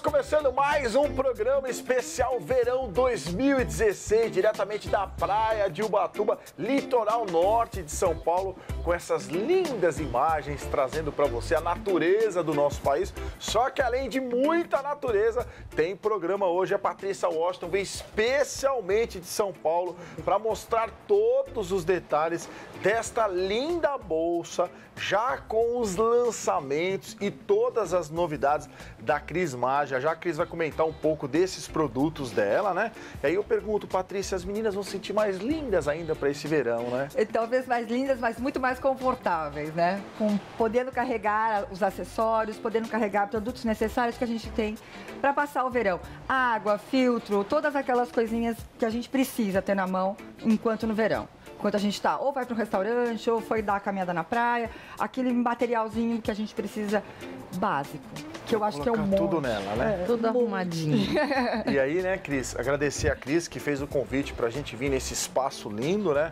começando mais um programa especial Verão 2016, diretamente da praia de Ubatuba, litoral norte de São Paulo, com essas lindas imagens, trazendo para você a natureza do nosso país. Só que além de muita natureza, tem programa hoje. A Patrícia Washington vem especialmente de São Paulo para mostrar todos os detalhes desta linda bolsa, já com os lançamentos e todas as novidades da Cris Magia. Já a Cris vai comentar um pouco desses produtos dela, né? E aí eu pergunto, Patrícia, as meninas vão se sentir mais lindas ainda para esse verão, né? Talvez mais lindas, mas muito mais confortáveis, né? Podendo carregar os acessórios, podendo carregar produtos necessários que a gente tem para passar o verão. Água, filtro, todas aquelas coisinhas que a gente precisa ter na mão enquanto no verão. Enquanto a gente tá, ou vai para um restaurante, ou foi dar a caminhada na praia, aquele materialzinho que a gente precisa básico, que eu acho que é um monte. Tudo nela, né? Tudo arrumadinho. E aí, né, Cris, agradecer a Cris que fez o convite pra gente vir nesse espaço lindo, né?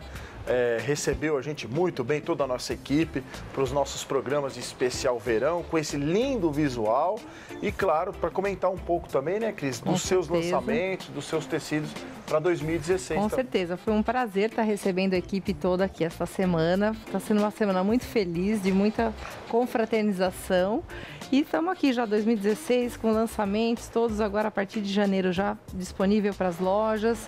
Recebeu a gente muito bem, toda a nossa equipe, para os nossos programas de especial verão, com esse lindo visual. E, claro, para comentar um pouco também, né, Cris, dos seus lançamentos, dos seus tecidos para 2016. Com certeza, foi um prazer estar recebendo a equipe toda aqui essa semana. Está sendo uma semana muito feliz, de muita confraternização. E estamos aqui já 2016 com lançamentos, todos agora a partir de janeiro já disponível para as lojas.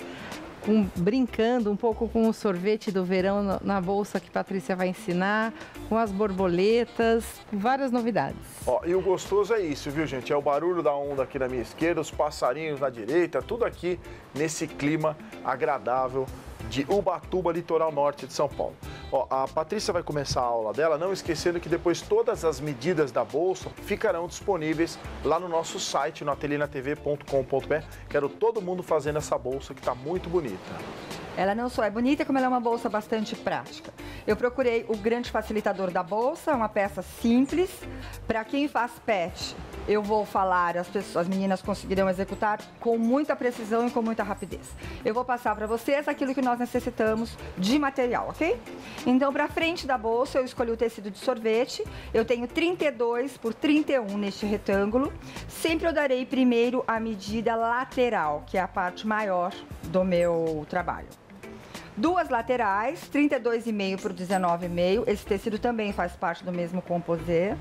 Brincando um pouco com o sorvete do verão na bolsa que a Patrícia vai ensinar, com as borboletas, várias novidades. Ó, e o gostoso é isso, viu, gente? É o barulho da onda aqui na minha esquerda, os passarinhos na direita, tudo aqui nesse clima agradável de Ubatuba, litoral norte de São Paulo. Ó, a Patrícia vai começar a aula dela, não esquecendo que depois todas as medidas da bolsa ficarão disponíveis lá no nosso site, no atelinatv.com.br. Quero todo mundo fazendo essa bolsa que está muito bonita. Ela não só é bonita, como ela é uma bolsa bastante prática. Eu procurei o grande facilitador da bolsa, uma peça simples. Para quem faz pet, eu vou falar, as meninas conseguirão executar com muita precisão e com muita rapidez. Eu vou passar para vocês aquilo que nós necessitamos de material, ok? Então, para frente da bolsa, eu escolhi o tecido de sorvete. Eu tenho 32 por 31 neste retângulo. Sempre eu darei primeiro a medida lateral, que é a parte maior do meu trabalho. Duas laterais, 32,5 por 19,5. Esse tecido também faz parte do mesmo composê.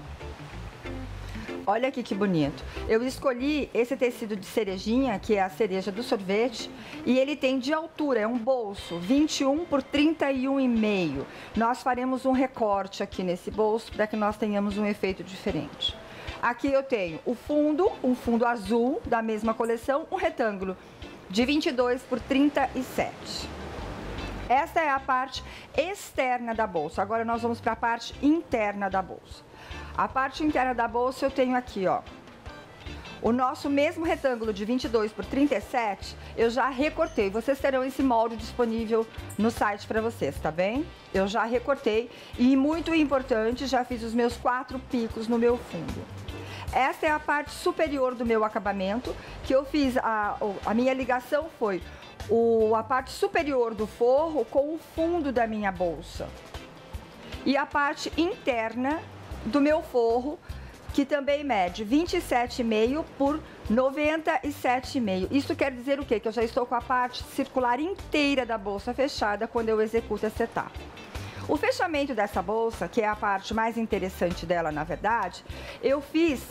Olha aqui que bonito. Eu escolhi esse tecido de cerejinha, que é a cereja do sorvete, e ele tem de altura, é um bolso, 21 por 31,5. Nós faremos um recorte aqui nesse bolso para que nós tenhamos um efeito diferente. Aqui eu tenho o fundo, um fundo azul da mesma coleção, um retângulo de 22 por 37. Essa é a parte externa da bolsa. Agora nós vamos para a parte interna da bolsa. A parte interna da bolsa eu tenho aqui, ó. O nosso mesmo retângulo de 22 por 37, eu já recortei. Vocês terão esse molde disponível no site para vocês, tá bem? Eu já recortei e, muito importante, já fiz os meus 4 picos no meu fundo. Essa é a parte superior do meu acabamento, que eu fiz, a minha ligação foi a parte superior do forro com o fundo da minha bolsa. E a parte interna do meu forro, que também mede 27,5 por 97,5. Isso quer dizer o quê? Que eu já estou com a parte circular inteira da bolsa fechada quando eu executo essa etapa. O fechamento dessa bolsa, que é a parte mais interessante dela, na verdade, eu fiz...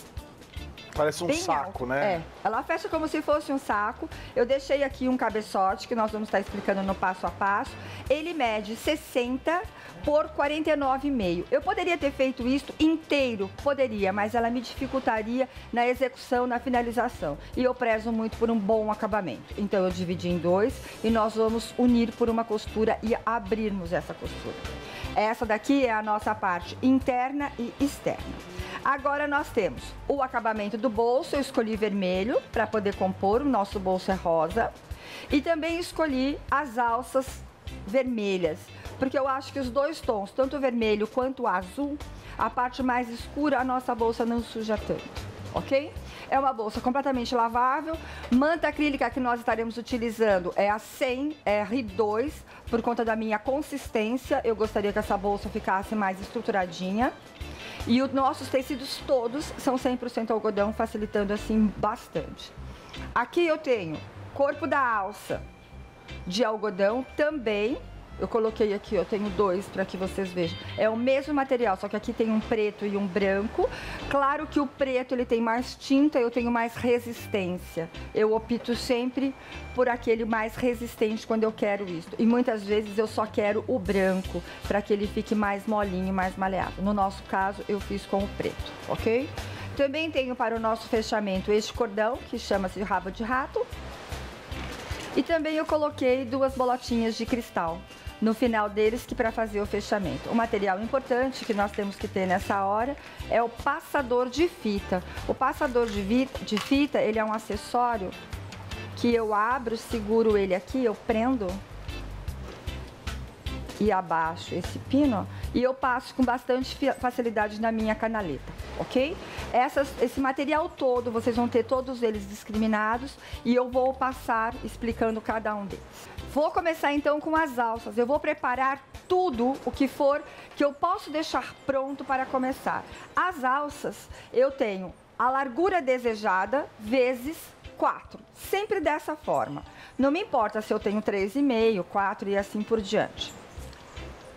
Parece um saco, alto, né? Ela fecha como se fosse um saco. Eu deixei aqui um cabeçote, que nós vamos estar explicando no passo a passo. Ele mede 60 por 49,5. Eu poderia ter feito isso inteiro, poderia, mas ela me dificultaria na execução, na finalização. E eu prezo muito por um bom acabamento. Então eu dividi em 2 e nós vamos unir por uma costura e abrirmos essa costura. Essa daqui é a nossa parte interna e externa. Agora nós temos o acabamento do bolso, eu escolhi vermelho para poder compor, o nosso bolso é rosa. E também escolhi as alças vermelhas, porque eu acho que os dois tons, tanto o vermelho quanto o azul, a parte mais escura, a nossa bolsa não suja tanto, ok? É uma bolsa completamente lavável. Manta acrílica que nós estaremos utilizando é a 100 R2, por conta da minha consistência. Eu gostaria que essa bolsa ficasse mais estruturadinha. E os nossos tecidos todos são 100% algodão, facilitando assim bastante. Aqui eu tenho corpo da alça de algodão também. Eu coloquei aqui, eu tenho 2 para que vocês vejam. É o mesmo material, só que aqui tem um preto e um branco. Claro que o preto ele tem mais tinta, eu tenho mais resistência. Eu opto sempre por aquele mais resistente quando eu quero isso. E muitas vezes eu só quero o branco, para que ele fique mais molinho, mais maleável. No nosso caso, eu fiz com o preto, ok? Também tenho para o nosso fechamento este cordão, que chama-se rabo de rato. E também eu coloquei 2 bolotinhas de cristal no final deles, que para fazer o fechamento. O material importante que nós temos que ter nessa hora é o passador de fita. O passador de fita, ele é um acessório que eu abro, seguro ele aqui, eu prendo e abaixo esse pino e eu passo com bastante facilidade na minha canaleta, ok? Esse material todo, vocês vão ter todos eles discriminados e eu vou passar explicando cada um deles. Vou começar então com as alças. Eu vou preparar tudo o que for que eu posso deixar pronto para começar. As alças, eu tenho a largura desejada vezes 4, sempre dessa forma. Não me importa se eu tenho 3,5, 4 e assim por diante.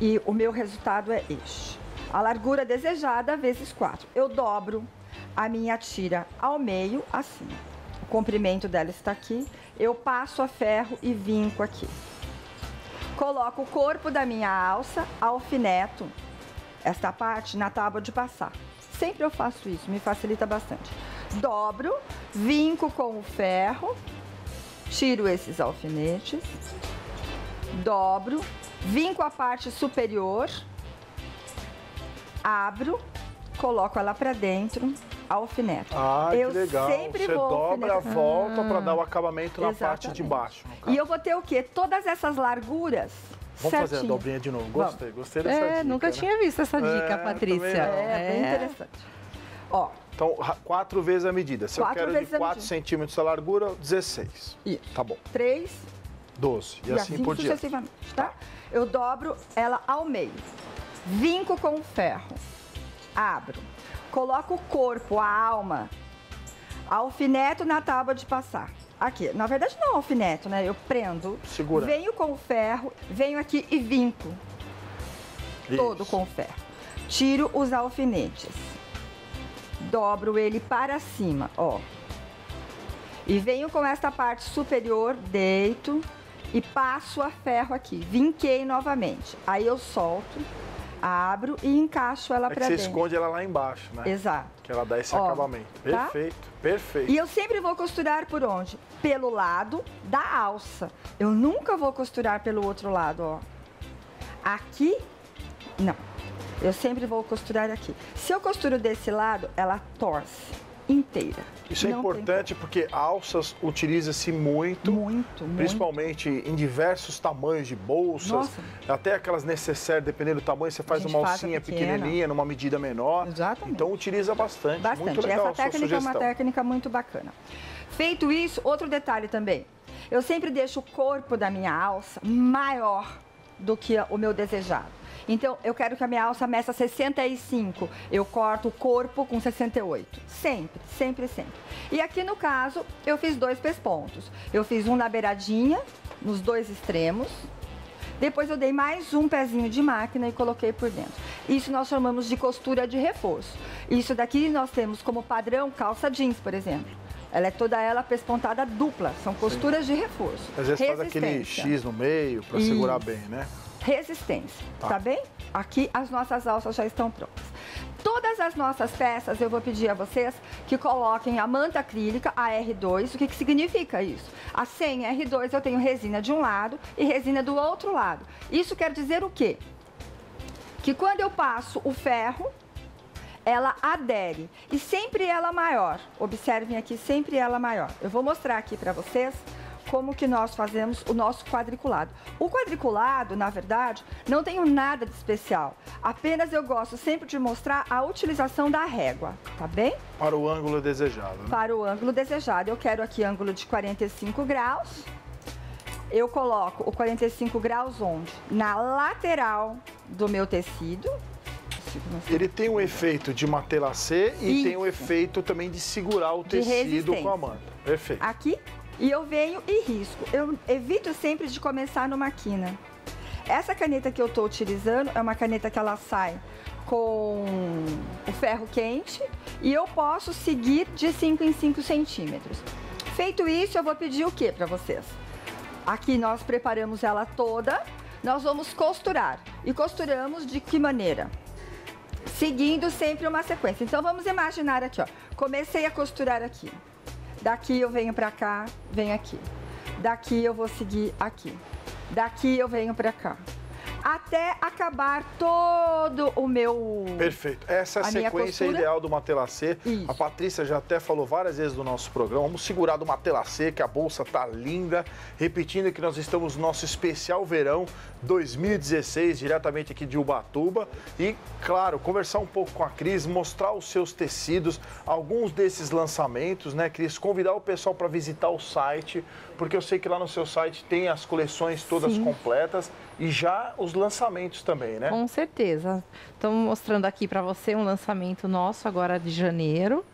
E o meu resultado é este. A largura desejada vezes 4. Eu dobro a minha tira ao meio, assim. O comprimento dela está aqui. Eu passo a ferro e vinco aqui. Coloco o corpo da minha alça, alfineto esta parte na tábua de passar. Sempre eu faço isso, me facilita bastante. Dobro, vinco com o ferro, tiro esses alfinetes, dobro, vinco a parte superior, abro, coloco ela para dentro, alfineto. Ah, que legal. Sempre Você vou dobra a volta para dar o acabamento na Exatamente. parte de baixo. E eu vou ter o quê? Todas essas larguras. Vamos certinho. fazer a dobrinha de novo. Gostei dessa dica. Nunca né? tinha visto essa dica, Patrícia. É bem interessante. Ó. Então, 4 vezes a medida. Se eu quero de 4 centímetros a largura, 16. Isso. Tá bom. 3. 12. E assim por diante. Sucessivamente, tá? Eu dobro ela ao meio. Vinco com o ferro. Abro. Coloco o corpo, a alma. Alfineto na tábua de passar. Aqui. Na verdade, não alfineto, né? Eu prendo. Segura. Venho com o ferro. Venho aqui e vinco. Isso. Todo com o ferro. Tiro os alfinetes. Dobro ele para cima, ó. E venho com esta parte superior, deito e passo a ferro aqui. Vinquei novamente. Aí eu solto, abro e encaixo ela para dentro. Você esconde ela lá embaixo, né? Exato. Que ela dá esse Ó, acabamento. tá? Perfeito, perfeito. E eu sempre vou costurar por onde? Pelo lado da alça. Eu nunca vou costurar pelo outro lado, ó. Aqui, não. Eu sempre vou costurar aqui. Se eu costuro desse lado, ela torce inteira. Isso é importante porque alças utiliza-se muito, principalmente em diversos tamanhos de bolsas. Nossa. Até aquelas necessárias, dependendo do tamanho, você faz uma alcinha pequenininha, numa medida menor. Exatamente. Então utiliza bastante. Bastante. Muito legal Essa a sua técnica é sugestão. uma técnica muito bacana. Feito isso, outro detalhe também. Eu sempre deixo o corpo da minha alça maior do que o meu desejado. Então, eu quero que a minha alça meça 65. Eu corto o corpo com 68. Sempre, sempre, sempre. E aqui no caso, eu fiz 2 pespontos. Eu fiz um na beiradinha, nos 2 extremos. Depois eu dei mais um pezinho de máquina e coloquei por dentro. Isso nós chamamos de costura de reforço. Isso daqui nós temos como padrão calça jeans, por exemplo. Ela é toda ela pespontada dupla. São costuras de reforço. Às vezes faz aquele X no meio para segurar bem, né? Resistência, tá bem? Aqui as nossas alças já estão prontas. Todas as nossas peças, eu vou pedir a vocês que coloquem a manta acrílica, a R2. O que significa isso? A 100 R2 eu tenho resina de um lado e resina do outro lado. Isso quer dizer o quê? Que quando eu passo o ferro, ela adere. E sempre ela maior. Observem aqui, sempre ela maior. Eu vou mostrar aqui para vocês como que nós fazemos o nosso quadriculado. O quadriculado, na verdade, não tem nada de especial. Apenas eu gosto sempre de mostrar a utilização da régua, tá bem? Para o ângulo desejado, né? Para o ângulo desejado. Eu quero aqui ângulo de 45 graus. Eu coloco o 45 graus onde? Na lateral do meu tecido, consigo mostrar. Ele tem um efeito de matelacê e Isso. tem um efeito também de segurar o De tecido resistência. com a manta. Perfeito. Aqui, e eu venho e risco. Eu evito sempre de começar numa quina. Essa caneta que eu estou utilizando é uma caneta que ela sai com o ferro quente e eu posso seguir de 5 em 5 centímetros. Feito isso, eu vou pedir o que para vocês? Aqui nós preparamos ela toda, nós vamos costurar. E costuramos de que maneira? Seguindo sempre uma sequência. Então vamos imaginar aqui, ó. Comecei a costurar aqui. Daqui eu venho pra cá, venho aqui. Daqui eu vou seguir aqui. Daqui eu venho pra cá. Até acabar todo o meu... Perfeito. Essa é a minha sequência costura. ideal do matelacê. Isso. A Patrícia já até falou várias vezes do nosso programa. Vamos segurar do matelacê, que a bolsa tá linda. Repetindo que nós estamos no nosso especial verão 2016, diretamente aqui de Ubatuba. E, claro, conversar um pouco com a Cris, mostrar os seus tecidos, alguns desses lançamentos, né, Cris? Convidar o pessoal para visitar o site, porque eu sei que lá no seu site tem as coleções todas Sim. completas e já os lançamentos também, né? Com certeza. Estamos mostrando aqui para você um lançamento nosso agora de janeiro.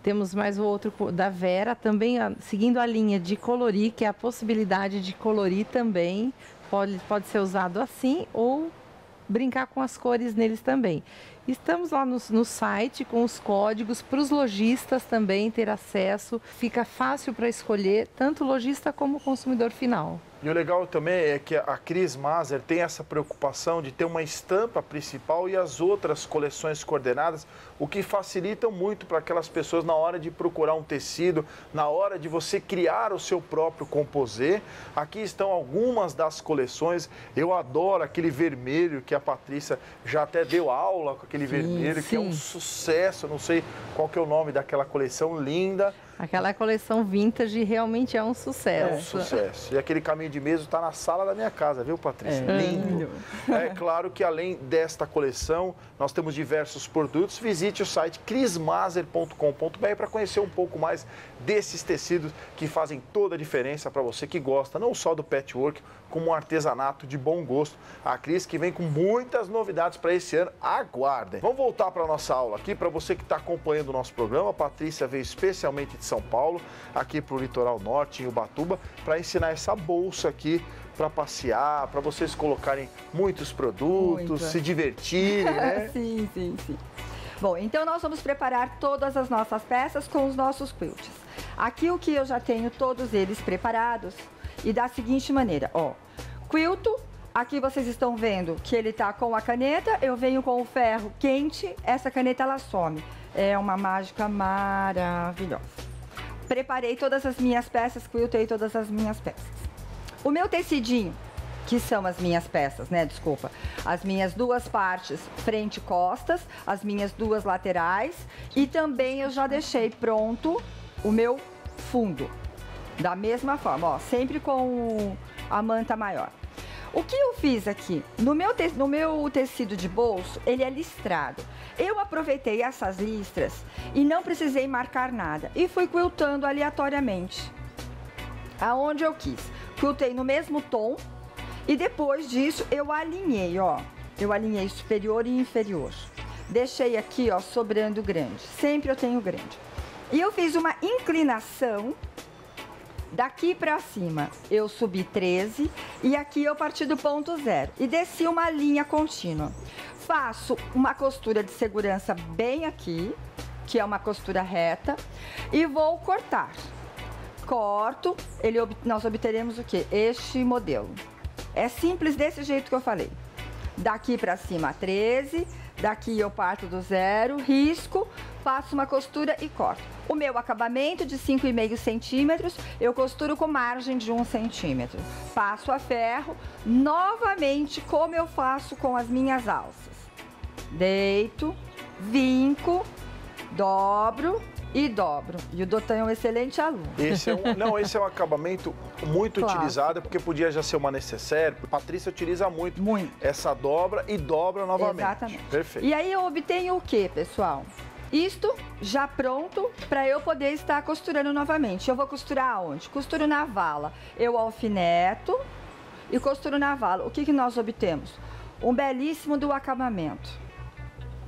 Temos mais o outro da Vera, também seguindo a linha de colorir, que é a possibilidade de colorir também. Pode ser usado assim ou brincar com as cores neles também. Estamos lá no site com os códigos para os lojistas também ter acesso. Fica fácil para escolher, tanto o lojista como o consumidor final. E o legal também é que a Cris Maser tem essa preocupação de ter uma estampa principal e as outras coleções coordenadas, o que facilita muito para aquelas pessoas na hora de procurar um tecido, na hora de você criar o seu próprio composê. Aqui estão algumas das coleções. Eu adoro aquele vermelho que a Patrícia já até deu aula com aquele vermelho, que é um sucesso. Eu não sei qual que é o nome daquela coleção linda. Aquela coleção vintage realmente é um sucesso. É um sucesso. E aquele caminho de mesa está na sala da minha casa, viu, Patrícia? Lindo. É claro que além desta coleção, nós temos diversos produtos. Visite o site crismaser.com.br para conhecer um pouco mais desses tecidos que fazem toda a diferença para você que gosta, não só do patchwork, como um artesanato de bom gosto. A Cris que vem com muitas novidades para esse ano. Aguardem. Vamos voltar para a nossa aula aqui. Para você que está acompanhando o nosso programa, a Patrícia veio especialmente de São Paulo, aqui para o Litoral Norte, em Ubatuba, para ensinar essa bolsa aqui para passear, para vocês colocarem muitos produtos, se divertirem, né? Sim. Bom, então nós vamos preparar todas as nossas peças com os nossos quilts. Aqui o que eu já tenho todos eles preparados e da seguinte maneira, ó. Quilto, aqui vocês estão vendo que ele tá com a caneta, eu venho com o ferro quente, essa caneta ela some. É uma mágica maravilhosa. Preparei todas as minhas peças, quiltei todas as minhas peças. O meu tecidinho, que são as minhas peças, né? Desculpa. As minhas duas partes, frente e costas, as minhas duas laterais e também eu já deixei pronto o meu fundo. Da mesma forma, ó, sempre com a manta maior. O que eu fiz aqui? No meu tecido de bolso, ele é listrado. Eu aproveitei essas listras e não precisei marcar nada. E fui quiltando aleatoriamente. Aonde eu quis. Quiltei no mesmo tom. E depois disso, eu alinhei, ó. Eu alinhei superior e inferior. Deixei aqui, ó, sobrando grande. Sempre eu tenho grande. E eu fiz uma inclinação. Daqui pra cima, eu subi 13 e aqui eu parti do ponto zero e desci uma linha contínua. Faço uma costura de segurança bem aqui, que é uma costura reta, e vou cortar. Corto, nós obteremos o quê? Este modelo. É simples desse jeito que eu falei. Daqui pra cima 13, daqui eu parto do zero, risco, faço uma costura e corto. O meu acabamento de 5,5 centímetros, eu costuro com margem de 1 centímetro. Passo a ferro, novamente como eu faço com as minhas alças. Deito, vinco, dobro e dobro. E o Dotan é um excelente aluno. Esse é um acabamento muito utilizado, porque podia já ser uma necessaire. A Patrícia utiliza muito essa dobra e dobra novamente. Exatamente. Perfeito. E aí eu obtenho o que, pessoal? Isto já pronto para eu poder estar costurando novamente. Eu vou costurar aonde? Costuro na vala. Eu alfineto e costuro na vala. O que nós obtemos? Um belíssimo do acabamento.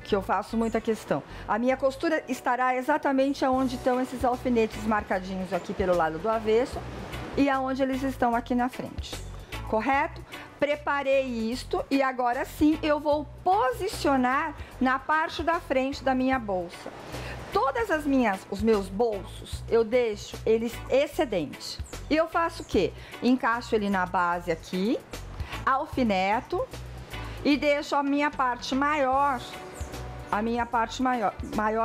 que eu faço muita questão. A minha costura estará exatamente onde estão esses alfinetes marcadinhos aqui pelo lado do avesso e aonde eles estão aqui na frente. Correto? Preparei isto e agora sim eu vou posicionar na parte da frente da minha bolsa. Os meus bolsos, eu deixo eles excedentes. E eu faço o quê? Encaixo ele na base aqui, alfineto e deixo a minha parte maior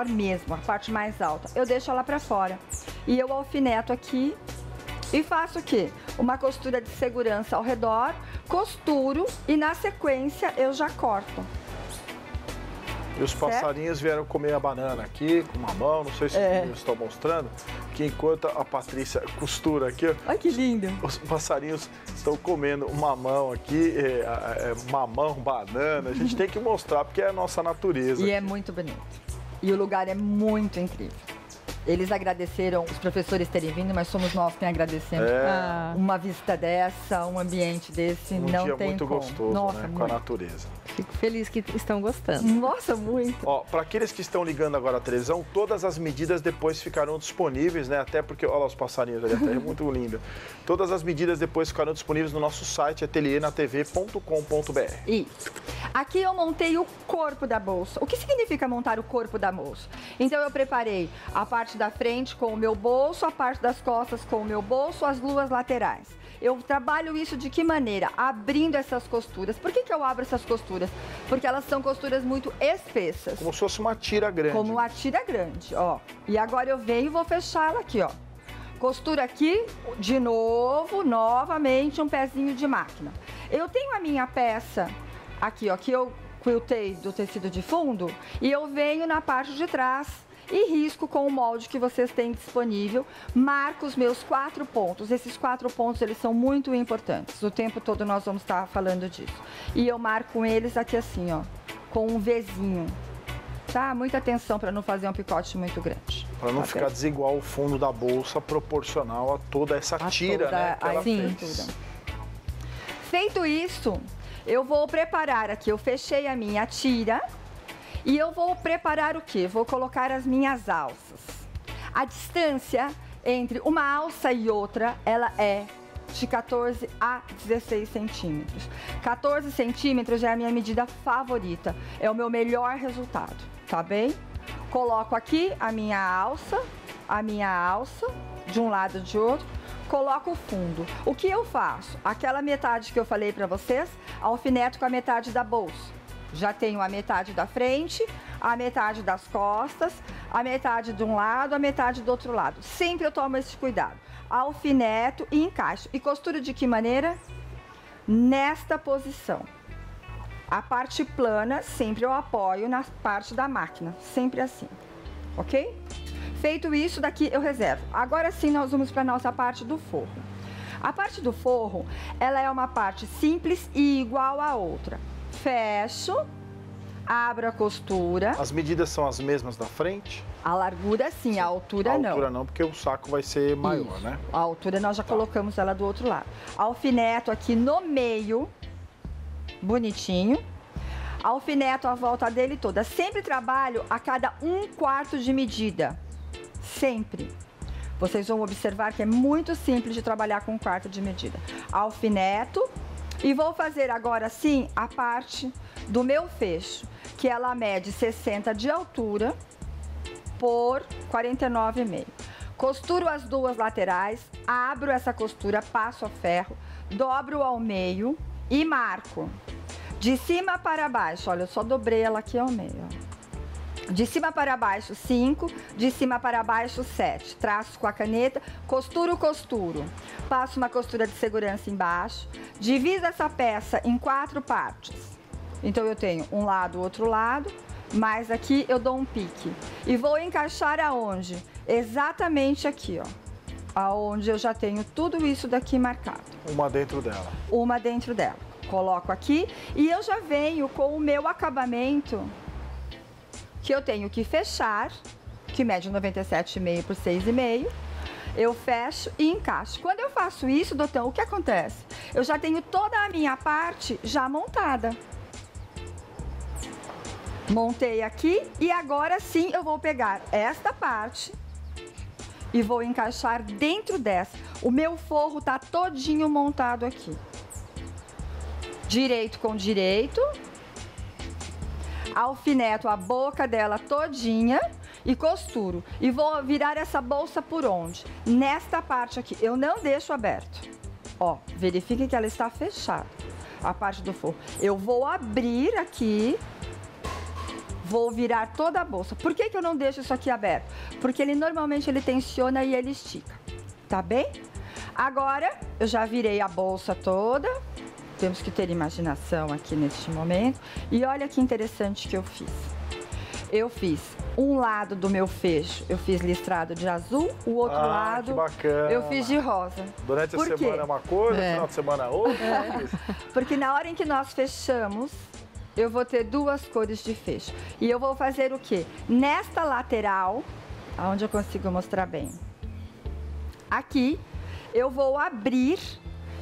mesmo, a parte mais alta. Eu deixo ela para fora. E eu alfineto aqui e faço o quê? Uma costura de segurança ao redor, costuro e na sequência eu já corto. E os passarinhos vieram comer a banana aqui com uma mão, não sei se eu estou mostrando, que enquanto a Patrícia costura aqui, olha que lindo. Os passarinhos estão comendo mamão aqui, mamão, banana, a gente tem que mostrar porque é a nossa natureza. E é muito bonito. E o lugar é muito incrível. Eles agradeceram os professores terem vindo, mas somos nós quem agradecemos. Uma vista dessa, um ambiente desse, não tem como. Um dia muito gostoso, nossa, né? Com a natureza. Fico feliz que estão gostando. Nossa, muito. Ó, para aqueles que estão ligando agora a televisão, todas as medidas depois ficarão disponíveis, né? Até porque, olha lá os passarinhos ali, até é muito lindo. Todas as medidas depois ficarão disponíveis no nosso site, atelienatv.com.br. Isso. Aqui eu montei o corpo da bolsa. O que significa montar o corpo da bolsa? Então eu preparei a parte da frente com o meu bolso, a parte das costas com o meu bolso, as luas laterais. Eu trabalho isso de que maneira? Abrindo essas costuras. Por que eu abro essas costuras? Porque elas são costuras muito espessas. Como se fosse uma tira grande. Como uma tira grande, ó. E agora eu venho e vou fechar ela aqui, ó. Costura aqui, de novo, novamente, um pezinho de máquina. Eu tenho a minha peça aqui, ó, que eu quiltei do tecido de fundo e eu venho na parte de trás e risco com o molde que vocês têm disponível, marco os meus 4 pontos. Esses 4 pontos, eles são muito importantes. O tempo todo nós vamos estar falando disso. E eu marco eles aqui assim, ó, com um Vzinho. Tá? Muita atenção para não fazer um picote muito grande. Para não ficar desigual o fundo da bolsa proporcional a toda essa tira, né? Que ela fez. Feito isso, eu vou preparar aqui, eu fechei a minha tira. E eu vou preparar o quê? Vou colocar as minhas alças. A distância entre uma alça e outra, ela é de 14 a 16 centímetros. 14 centímetros é a minha medida favorita, é o meu melhor resultado, tá bem? Coloco aqui a minha alça, de um lado e de outro, coloco o fundo. O que eu faço? Aquela metade que eu falei pra vocês, alfineto com a metade da bolsa. Já tenho a metade da frente, a metade das costas, a metade de um lado, a metade do outro lado. Sempre eu tomo esse cuidado. Alfineto e encaixo. E costuro de que maneira? Nesta posição. A parte plana, sempre eu apoio na parte da máquina. Sempre assim. Ok? Feito isso, daqui eu reservo. Agora sim, nós vamos para a nossa parte do forro. A parte do forro, ela é uma parte simples e igual à outra. Fecho, abro a costura. As medidas são as mesmas da frente? A largura sim, a altura não. A altura não, porque o saco vai ser maior, isso, né? A altura nós já colocamos ela do outro lado. Alfineto aqui no meio, bonitinho. Alfineto a volta dele toda. Sempre trabalho a cada 1/4 de medida. Sempre. Vocês vão observar que é muito simples de trabalhar com 1/4 de medida. Alfineto. E vou fazer agora sim a parte do meu fecho, que ela mede 60 de altura por 49,5. Costuro as duas laterais, abro essa costura, passo a ferro, dobro ao meio e marco. De cima para baixo, olha, eu só dobrei ela aqui ao meio. De cima para baixo, 5, de cima para baixo, 7. Traço com a caneta, costuro, costuro. Passo uma costura de segurança embaixo. Divido essa peça em 4 partes. Então, eu tenho um lado, outro lado, mas aqui eu dou um pique. E vou encaixar aonde? Exatamente aqui, ó. Aonde eu já tenho tudo isso daqui marcado. Uma dentro dela. Uma dentro dela. Coloco aqui e eu já venho com o meu acabamento que eu tenho que fechar, que mede 97,5 por 6,5. Eu fecho e encaixo. Quando eu faço isso, Dotão, o que acontece? Eu já tenho toda a minha parte já montada. Montei aqui e agora sim eu vou pegar esta parte e vou encaixar dentro dessa. O meu forro tá todinho montado aqui. Direito com direito. Alfineto a boca dela todinha e costuro. E vou virar essa bolsa por onde? Nesta parte aqui. Eu não deixo aberto. Ó, verifique que ela está fechada. A parte do forro. Eu vou abrir aqui. Vou virar toda a bolsa. Por que eu não deixo isso aqui aberto? Porque ele normalmente ele tensiona e ele estica. Tá bem? Agora, eu já virei a bolsa toda. Temos que ter imaginação aqui neste momento. E olha que interessante que eu fiz. Eu fiz um lado do meu fecho, eu fiz listrado de azul, o outro lado que bacana. eu fiz de rosa. Durante a semana é uma coisa, no final de semana é outra. Porque na hora em que nós fechamos, eu vou ter duas cores de fecho. E eu vou fazer o quê? Nesta lateral, onde eu consigo mostrar bem. Aqui, eu vou abrir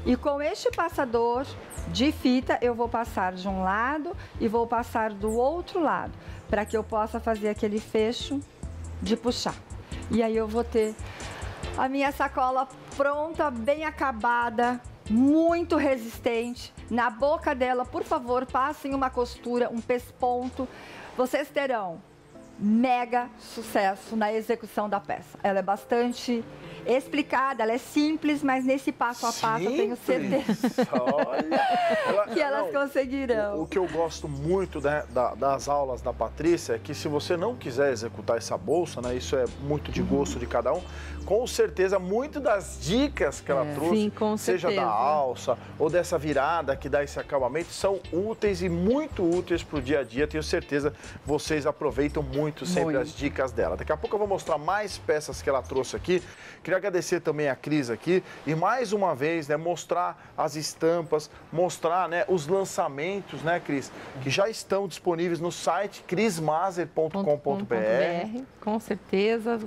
e com este passador de fita, eu vou passar de um lado e vou passar do outro lado, para que eu possa fazer aquele fecho de puxar. E aí eu vou ter a minha sacola pronta, bem acabada, muito resistente. Na boca dela, por favor, passem uma costura, um pesponto. Vocês terão mega sucesso na execução da peça. Ela é bastante explicada, ela é simples, mas nesse passo a passo eu tenho certeza que elas conseguirão. O que eu gosto muito, né, das aulas da Patrícia é que se você não quiser executar essa bolsa, né, isso é muito de gosto de cada um, com certeza, muito das dicas que ela trouxe, sim, com seja certeza. da alça ou dessa virada que dá esse acabamento, são úteis e muito úteis para o dia a dia. Tenho certeza vocês aproveitam muito sempre as dicas dela. Daqui a pouco eu vou mostrar mais peças que ela trouxe aqui. Queria agradecer também a Cris aqui e mais uma vez, né, mostrar as estampas, mostrar, né, os lançamentos, né, Cris, que já estão disponíveis no site crismaser.com.br. Com certeza,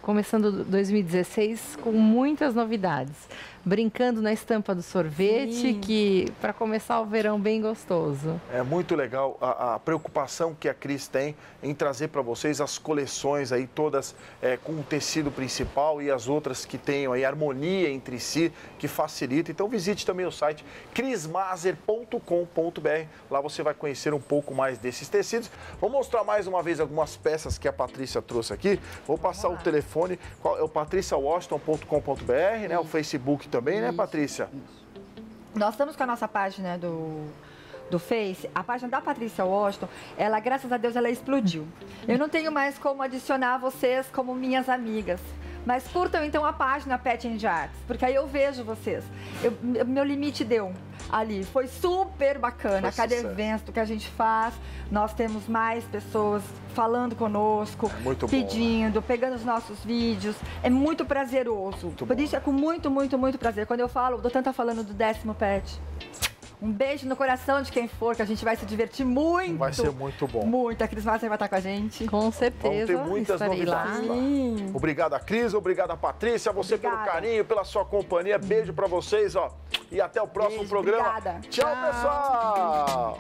começando 2016 com muitas novidades. Brincando na estampa do sorvete, que para começar o verão bem gostoso. É muito legal a preocupação que a Cris tem em trazer para vocês as coleções aí todas com o tecido principal e as outras que tenham aí harmonia entre si, que facilita. Então visite também o site crismaser.com.br. Lá você vai conhecer um pouco mais desses tecidos. Vou mostrar mais uma vez algumas peças que a Patrícia trouxe aqui. Vou passar o telefone, é o patriciawashington.com.br, né? O Facebook também, né, Patrícia? Nós estamos com a nossa página do Face, a página da Patrícia Washington, ela, graças a Deus, ela explodiu. Eu não tenho mais como adicionar vocês como minhas amigas. Mas curtam então a página Pet and Arts, porque aí eu vejo vocês. Meu limite deu ali. Foi super bacana. Cada evento que a gente faz, nós temos mais pessoas falando conosco, pedindo, pegando os nossos vídeos. É muito prazeroso. Por isso é com muito, muito, muito prazer. Quando eu falo, o Doutor tá falando do 10º pet. Um beijo no coração de quem for, que a gente vai se divertir muito. Vai ser muito bom. Muito. A Cris Maser vai estar com a gente. Com certeza. Vão ter muitas novidades lá. Obrigado a Cris, obrigado a Patrícia, você pelo carinho, pela sua companhia. Beijo pra vocês, ó. E até o próximo programa. Obrigada. Tchau, pessoal.